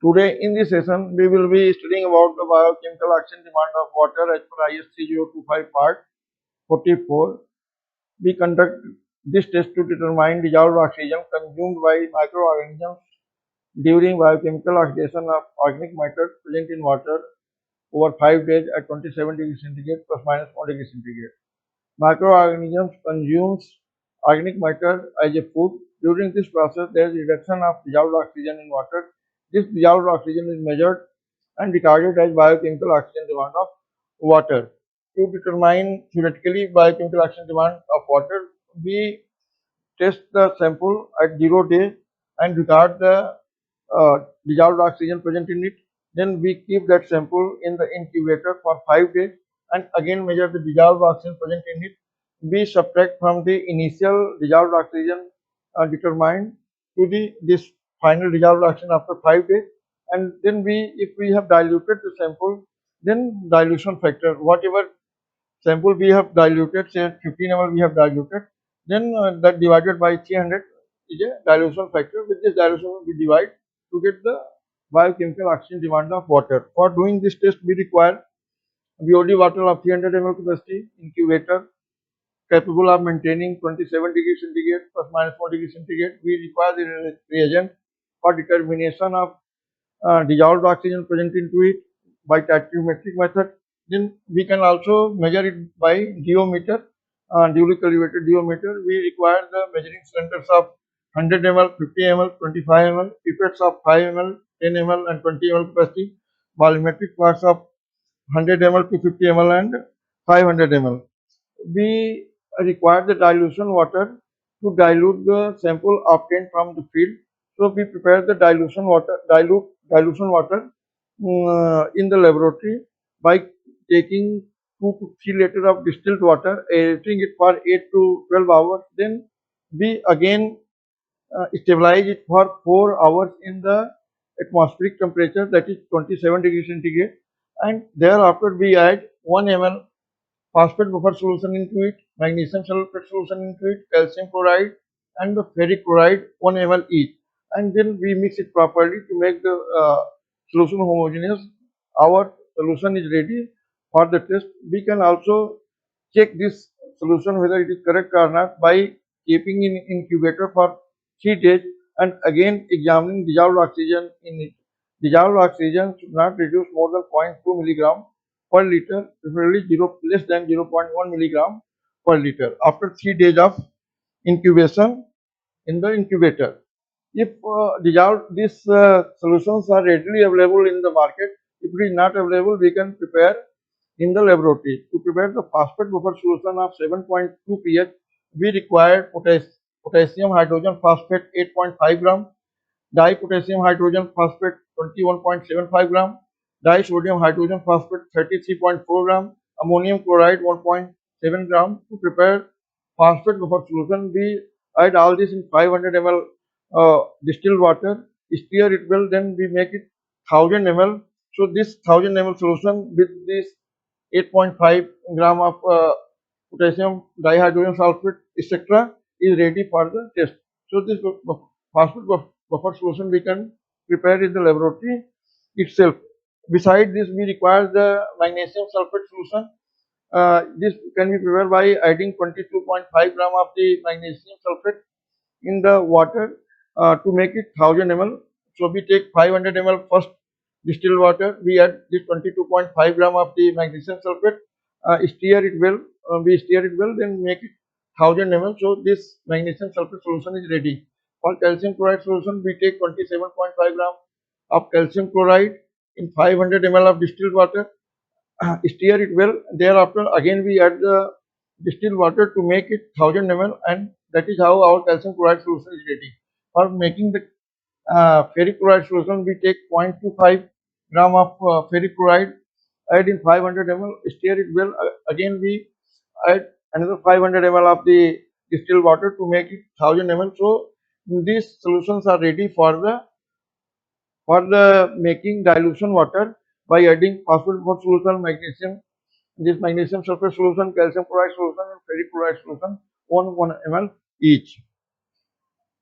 Today in this session, we will be studying about the biochemical oxygen demand of water as per IS 3025 part 44. We conduct this test to determine dissolved oxygen consumed by microorganisms during biochemical oxidation of organic matter present in water over 5 days at 27 degrees centigrade plus minus 1 degree centigrade. Microorganisms consumes organic matter as a food. During this process, there is reduction of dissolved oxygen in water. This dissolved oxygen is measured and recorded as biochemical oxygen demand of water. To determine theoretically biochemical oxygen demand of water, we test the sample at 0 days and record the dissolved oxygen present in it. Then we keep that sample in the incubator for 5 days and again measure the dissolved oxygen present in it. We subtract from the initial dissolved oxygen determined to the this final dissolved oxygen after 5 days, and then if we have diluted the sample, then dilution factor, whatever sample we have diluted, say 15 ml we have diluted, then that divided by 300 is a dilution factor. With this dilution we divide to get the biochemical oxygen demand of water. For doing this test we require BOD bottle of 300 ml capacity, incubator capable of maintaining 27 degrees centigrade plus minus 4 degrees centigrade. We require the reagent for determination of dissolved oxygen present into it by tachymetric method. Then we can also measure it by geometer, duly calibrated geometer. We require the measuring cylinders of 100 ml, 50 ml, 25 ml, pipettes of 5 ml, 10 ml and 20 ml capacity, volumetric parts of 100 ml to 50 ml and 500 ml. We require the dilution water to dilute the sample obtained from the field. So we prepare the dilution water, dilution water in the laboratory by taking 2 to 3 liters of distilled water, aerating it for 8 to 12 hours. Then we again stabilize it for 4 hours in the atmospheric temperature, that is 27 degrees centigrade, and thereafter we add 1 ml phosphate buffer solution into it, magnesium sulfate solution into it, calcium chloride and the ferric chloride 1 ml each, and then we mix it properly to make the solution homogeneous. Our solution is ready for the test. We can also check this solution whether it is correct or not by keeping in incubator for 3 days and again examining dissolved oxygen in it. Dissolved oxygen should not reduce more than 0.2 milligram per liter, preferably less than 0.1 milligram per liter after 3 days of incubation in the incubator. If these solutions are readily available in the market, if it is not available, we can prepare in the laboratory. To prepare the phosphate buffer solution of 7.2 pH, we require potassium hydrogen phosphate 8.5 gram, dipotassium hydrogen phosphate 21.75 gram, disodium hydrogen phosphate 33.4 gram, ammonium chloride 1.7 gram. To prepare phosphate buffer solution, we add all this in 500 ml distilled water, stir it well, then we make it 1000 ml. So this 1000 ml solution with this 8.5 gram of potassium dihydrogen sulfate etc. is ready for the test. So this phosphate buffer solution we can prepare in the laboratory itself. Besides this, we require the magnesium sulfate solution. This can be prepared by adding 22.5 gram of the magnesium sulfate in the water to make it 1000 ml. So we take 500 ml first distilled water, we add this 22.5 gram of the magnesium sulfate, stir it well, then make it 1000 ml. So this magnesium sulfate solution is ready. For calcium chloride solution, we take 27.5 gram of calcium chloride in 500 ml of distilled water, stir it well. Thereafter, again we add the distilled water to make it 1000 ml, and that is how our calcium chloride solution is ready. For making the ferric chloride solution, we take 0.25 gram of ferric chloride, add in 500 ml, stir it well. Again we add another 500 ml of the distilled water to make it 1000 ml. So these solutions are ready for the making dilution water by adding phosphate buffer solution, magnesium sulfate solution, calcium chloride solution and ferric chloride solution 1 ml each.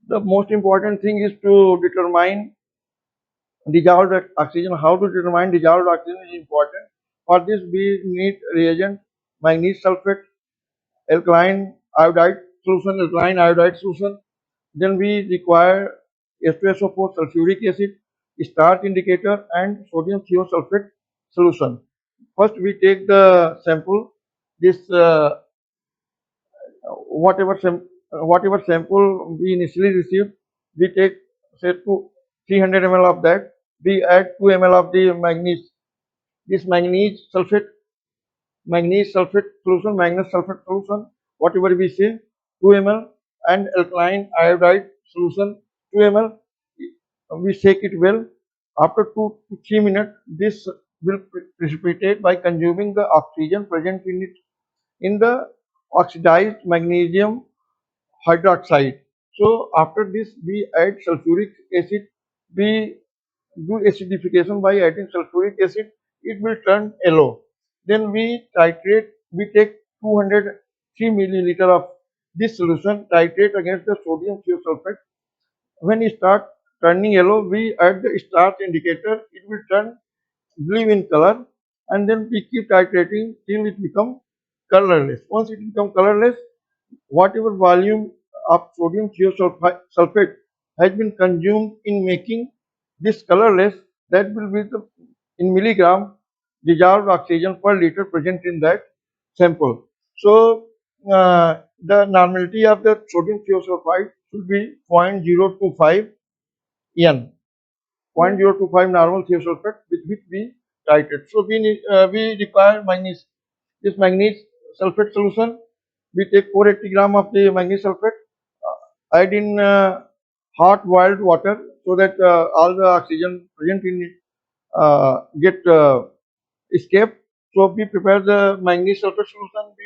The most important thing is to determine dissolved oxygen. How to determine dissolved oxygen is important. For this, we need reagent magnesium sulfate, alkaline iodide solution, Then we require H2SO4 sulfuric acid, starch indicator, and sodium thiosulfate solution. First, we take the sample. This whatever sample we initially received, we take say to 300 ml of that. We add 2 ml of the manganese. This manganese sulfate solution, whatever we say, 2 ml, and alkaline iodide solution 2 ml. We shake it well. After 2 to 3 minutes, this will precipitate by consuming the oxygen present in it in the oxidized magnesium hydroxide. So after this, we add sulfuric acid. We do acidification by adding sulfuric acid. It will turn yellow. Then we titrate. We take 203 milliliter of this solution, titrate against the sodium thiosulfate. When it starts turning yellow, we add the starch indicator. It will turn blue in color, and then we keep titrating till it becomes colorless. Once it becomes colorless, whatever volume of sodium thiosulfate has been consumed in making this colorless, that will be the in milligram dissolved oxygen per liter present in that sample. So the normality of the sodium thiosulfate should be 0.025 N. 0.025 normal thiosulfate with which we titrate. So we require magnesium. This magnesium sulfate solution, we take 480 gram of the magnesium sulfate, add in hot boiled water so that all the oxygen present in it get escape. So we prepare the magnesium sulfate solution. We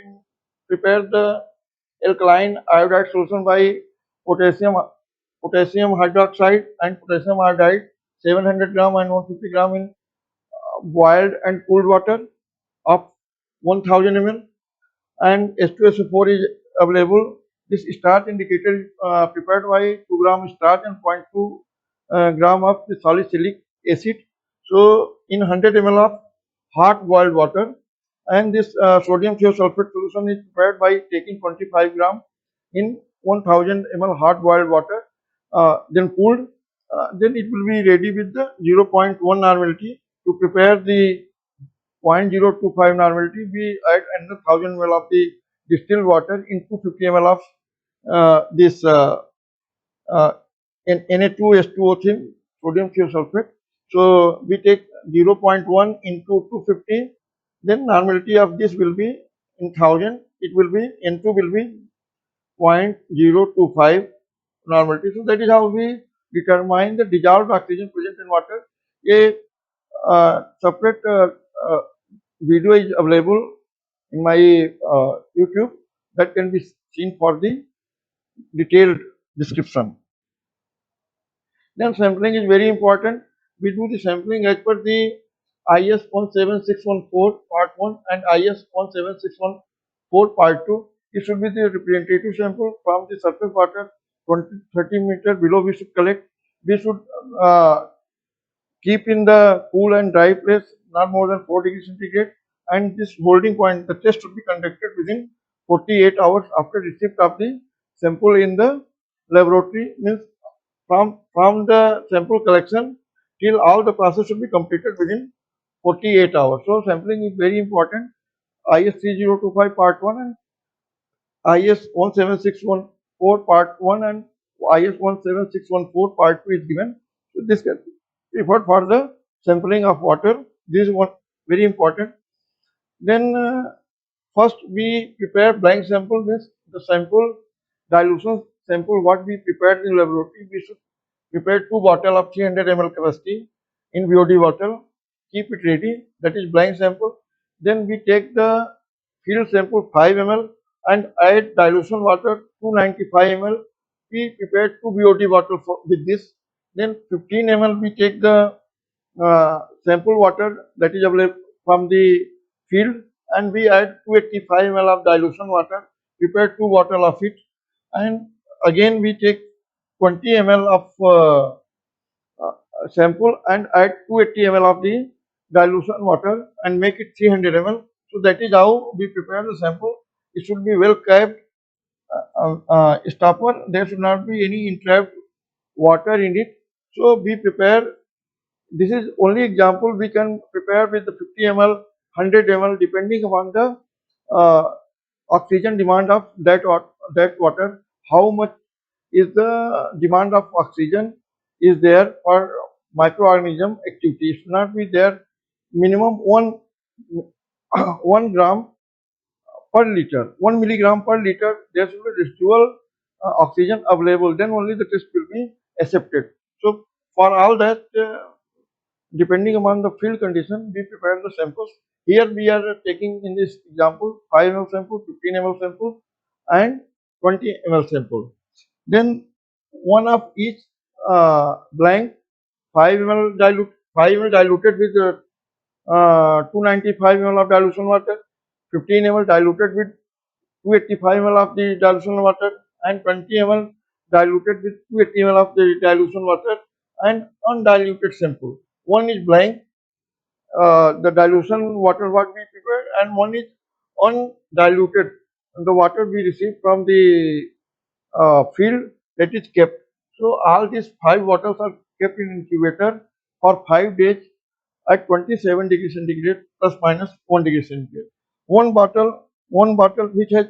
prepare the alkaline iodide solution by potassium hydroxide and potassium iodide, 700 gram and 150 gram in boiled and cooled water of 1000 ml, and H2SO4 is available. This starch indicator is prepared by 2 gram starch and 0.2 gram of the salicylic acid. So in 100 ml of hot boiled water, and this sodium thiosulfate solution is prepared by taking 25 gram in 1000 ml hot boiled water, then cooled. Then it will be ready with the 0.1 normality. To prepare the 0.025 normality, we add another 1000 ml of the distilled water in 250 ml of this uh, Na2H2O3 sodium thiosulfate. So we take 0.1 into 250. Then normality of this will be in 1000. It will be N2 will be 0.025 normality. So that is how we determine the dissolved oxygen present in water. A separate video is available in my YouTube that can be seen for the detailed description. Then sampling is very important. We do the sampling as per the IS 17614 part 1 and IS 17614 part 2. It should be the representative sample from the surface water 30 meter below. We should collect. We should keep in the cool and dry place, not more than 4 degrees centigrade, and this holding point, the test should be conducted within 48 hours after receipt of the sample in the laboratory. Means from the sample collection till all the process should be completed within 48 hours. So sampling is very important. IS 3025 part 1 and IS 17614 part 1 and IS 17614 part 2 is given. So this can be referred for the sampling of water. This is one very important. Then first we prepare blind sample. Means the sample dilution sample what we prepared in laboratory. We should prepare 2 bottle of 300 ml capacity in BOD bottle. Keep it ready. That is blind sample. Then we take the field sample 5 ml and add dilution water 295 ml. We prepare 2 BOD bottle with this. Then 15 ml we take the sample water that is available from the field, and we add 285 ml of dilution water. Prepare 2 bottle of it, and again we take 20 ml of sample and add 280 ml of the dilution water and make it 300 ml. So that is how we prepare the sample. It should be well kept stopper. There should not be any entrapped water in it. So we prepare. This is only example we can prepare with the 50 ml, 100 ml depending upon the uh, oxygen demand of that water. How much is the demand of oxygen is there for microorganism activity? It should not be there minimum 1 gram per liter, 1 milligram per liter. There should be residual oxygen available. Then only the test will be accepted. So for all that, depending upon the field condition, we prepare the samples. Here we are taking in this example 5 ml sample, 15 ml sample, and 20 ml sample. Then one of each blank 5 ml 5 ml diluted with 295 ml of dilution water, 15 ml diluted with 285 ml of the dilution water, and 20 ml diluted with 280 ml of the dilution water, and undiluted sample. One is blank, the dilution water what we prepare, and one is undiluted, the water we receive from the field that is kept. So all these 5 bottles are kept in incubator for 5 days at 27 degrees centigrade plus minus 1 degree centigrade. One bottle which has,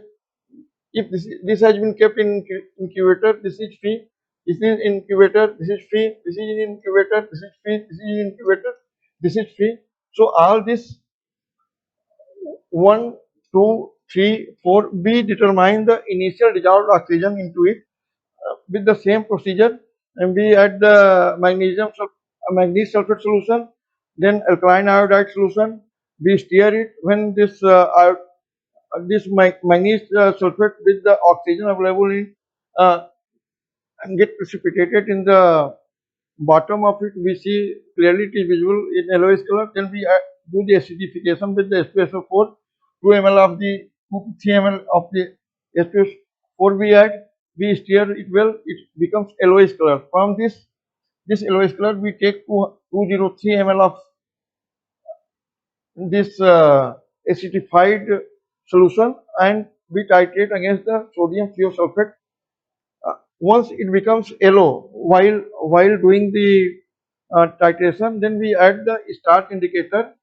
if this has been kept in incubator, this is free. This is incubator, this is free. This is in incubator, this is free. This is in incubator, this is free. So all this 1, 2, 3, 4, we determine the initial dissolved oxygen into it with the same procedure, and we add the magnesium sulfate solution, then alkaline iodide solution. We stir it. When this magnesium sulfate with the oxygen available in uh, get precipitated in the bottom of it, we see clearly it is visible in yellowish color. Then we do the acidification with the H2SO4, 2 ml of the 2 to 3 ml of the H2SO4 we add. We stir it well, it becomes yellowish color. From this yellowish color, we take 203 ml of this acidified solution and we titrate against the sodium thiosulfate. Once it becomes yellow while doing the titration, then we add the start indicator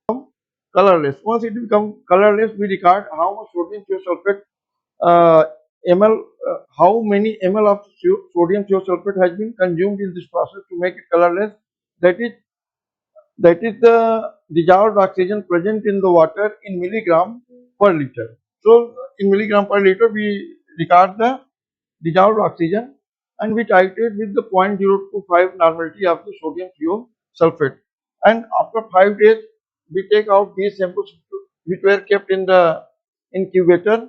colorless. Once it becomes colorless, we record how much sodium thiosulfate uh, ml, how many ml of sodium thiosulfate has been consumed in this process to make it colorless. That is the dissolved oxygen present in the water in milligram per liter. So in milligram per liter, we record the dissolved oxygen and we titrate with the 0.025 normality of the sodium thiosulfate. And after 5 days, we take out these samples which were kept in the incubator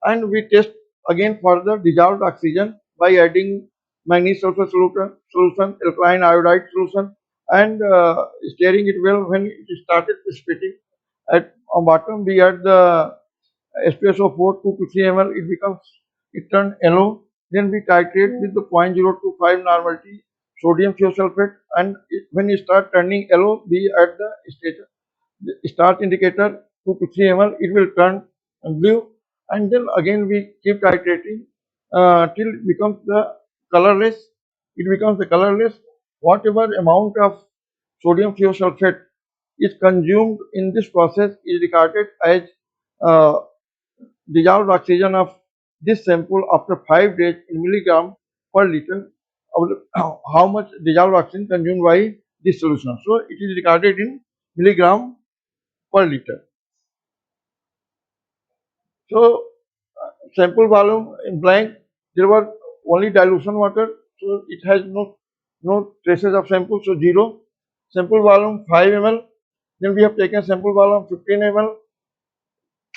and we test again for the dissolved oxygen by adding magnesium sulfate solution, alkaline iodide solution, and stirring it well. When it started precipitating at bottom, we add the H2SO4 2 to 3 ml. It turned yellow. Then we titrate with the 0.025 normality sodium thiosulfate, and when it start turning yellow, we add the start indicator 2 to 3 ml. It will turn blue, and then again we keep titrating till it becomes the colorless. It becomes the colorless. Whatever amount of sodium thiosulfate is consumed in this process is recorded as uh, dissolved oxygen of this sample after 5 days in milligram per liter of how much dissolved oxygen consumed by this solution. So it is recorded in milligram per liter. So sample volume in blank, there were only dilution water, so it has no traces of sample, so 0. Sample volume 5 ml. Then we have taken sample volume 15 ml,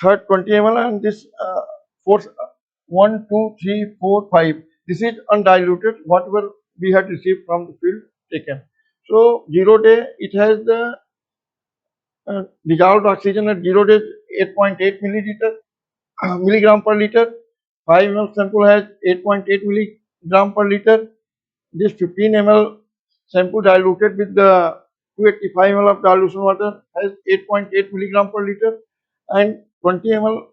third 20 ml, and this fourth 1, 2, 3, 4, 5. This is undiluted, whatever we had received from the field taken. So 0 day, it has the dissolved oxygen at 0 days 8.8 milliliter milligram per liter. 5 ml sample has 8.8 milligram per liter. This 15 ml shampoo diluted with the 285 ml of dilution water has 8.8 milligram per liter, and 20 ml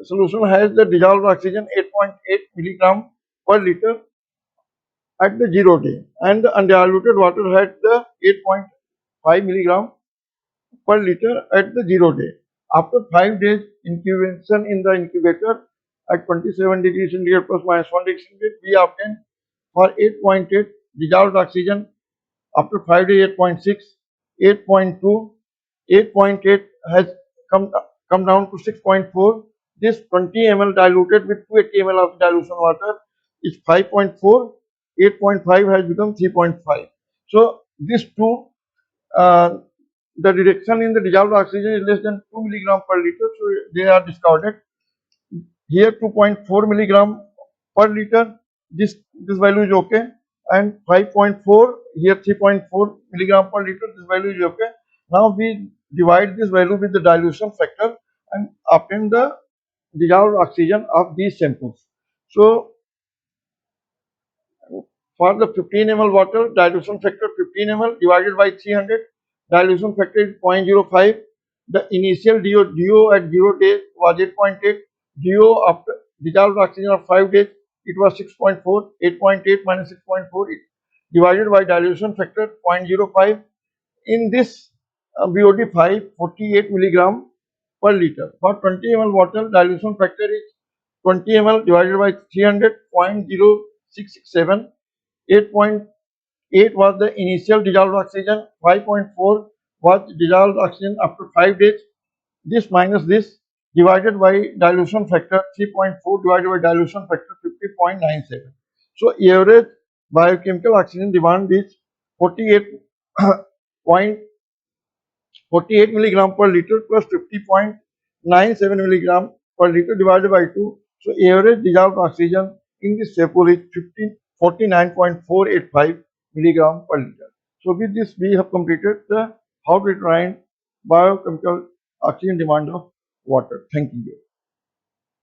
solution has the dissolved oxygen 8.8 milligram per liter at the 0 day, and the undiluted water had the 8.5 milligram per liter at the 0 day. After 5 days incubation in the incubator at 27 degrees centigrade plus minus 1 degree centigrade, we obtained for 8.8 dissolved oxygen. After 5 days 8.6, 8.2, 8.8 has come down to 6.4. This 20 ml diluted with 280 ml of dilution water is 5.4. 8.5 has become 3.5. So these two, uh, the reduction in the dissolved oxygen is less than 2 milligram per liter, so they are discarded. Here 2.4 milligram per liter, this value is okay, and 5.4, here 3.4 milligram per liter, this value is okay. Now we divide this value with the dilution factor and obtain the dissolved oxygen of these samples. So for the 15 ml water, dilution factor 15 ml divided by 300, dilution factor is 0.05. The initial DO at 0 days was 8.8. DO after dissolved oxygen of 5 days, it was 6.4. 8.8 minus 6.4 divided by dilution factor 0.05. In this BOD 5, 48 milligram per liter. For 20 ml water, dilution factor is 20 ml divided by 300, 0.0667. 8.8 was the initial dissolved oxygen, 5.4 was dissolved oxygen after 5 days. This minus this divided by dilution factor 3.4 divided by dilution factor 50.97. So average biochemical oxygen demand is 48 milligram per liter plus 50.97 milligram per liter divided by 2. So average dissolved oxygen in this sample is 49.485 milligram per liter. So with this we have completed the how to determine biochemical oxygen demand of water. Thank you.